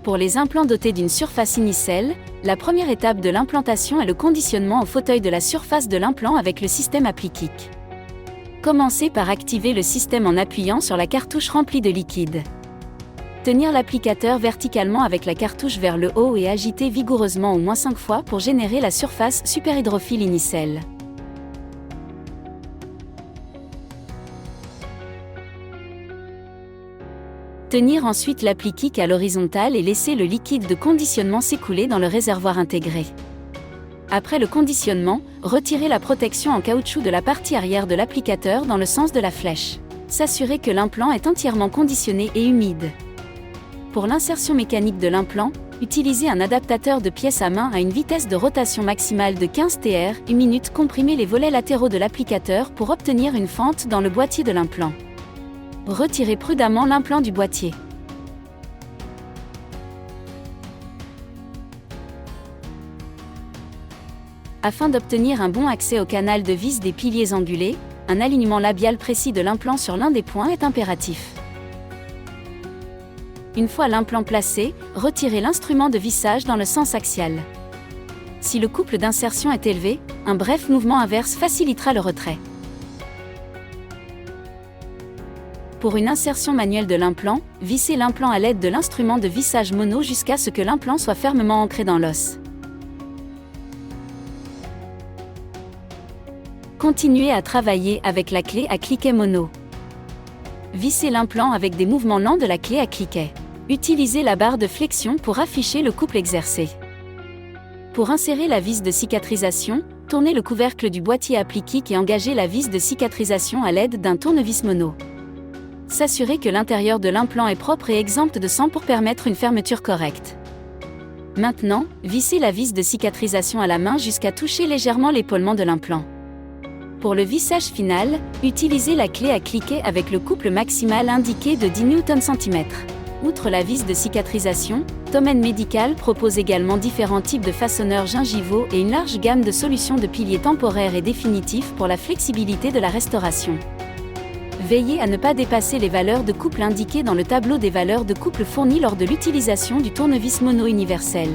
Pour les implants dotés d'une surface inicelle, la première étape de l'implantation est le conditionnement au fauteuil de la surface de l'implant avec le système Appliquic. Commencez par activer le système en appuyant sur la cartouche remplie de liquide. Tenir l'applicateur verticalement avec la cartouche vers le haut et agiter vigoureusement au moins 5 fois pour générer la surface superhydrophile inicelle. Tenir ensuite l'Appliquic à l'horizontale et laisser le liquide de conditionnement s'écouler dans le réservoir intégré. Après le conditionnement, retirez la protection en caoutchouc de la partie arrière de l'applicateur dans le sens de la flèche. S'assurer que l'implant est entièrement conditionné et humide. Pour l'insertion mécanique de l'implant, utilisez un adaptateur de pièce à main à une vitesse de rotation maximale de 15 Tr, 1 minute. Comprimez les volets latéraux de l'applicateur pour obtenir une fente dans le boîtier de l'implant. Retirez prudemment l'implant du boîtier. Afin d'obtenir un bon accès au canal de vis des piliers angulés, un alignement labial précis de l'implant sur l'un des points est impératif. Une fois l'implant placé, retirez l'instrument de vissage dans le sens axial. Si le couple d'insertion est élevé, un bref mouvement inverse facilitera le retrait. Pour une insertion manuelle de l'implant, vissez l'implant à l'aide de l'instrument de vissage mono jusqu'à ce que l'implant soit fermement ancré dans l'os. Continuez à travailler avec la clé à cliquet mono. Vissez l'implant avec des mouvements lents de la clé à cliquet. Utilisez la barre de flexion pour afficher le couple exercé. Pour insérer la vis de cicatrisation, tournez le couvercle du boîtier Appliquic et engagez la vis de cicatrisation à l'aide d'un tournevis mono. S'assurer que l'intérieur de l'implant est propre et exempt de sang pour permettre une fermeture correcte. Maintenant, vissez la vis de cicatrisation à la main jusqu'à toucher légèrement l'épaulement de l'implant. Pour le vissage final, utilisez la clé à cliquet avec le couple maximal indiqué de 10 Nm/cm. Outre la vis de cicatrisation, Domaine Médical propose également différents types de façonneurs gingivaux et une large gamme de solutions de piliers temporaires et définitifs pour la flexibilité de la restauration. Veillez à ne pas dépasser les valeurs de couple indiquées dans le tableau des valeurs de couple fournies lors de l'utilisation du tournevis mono universel.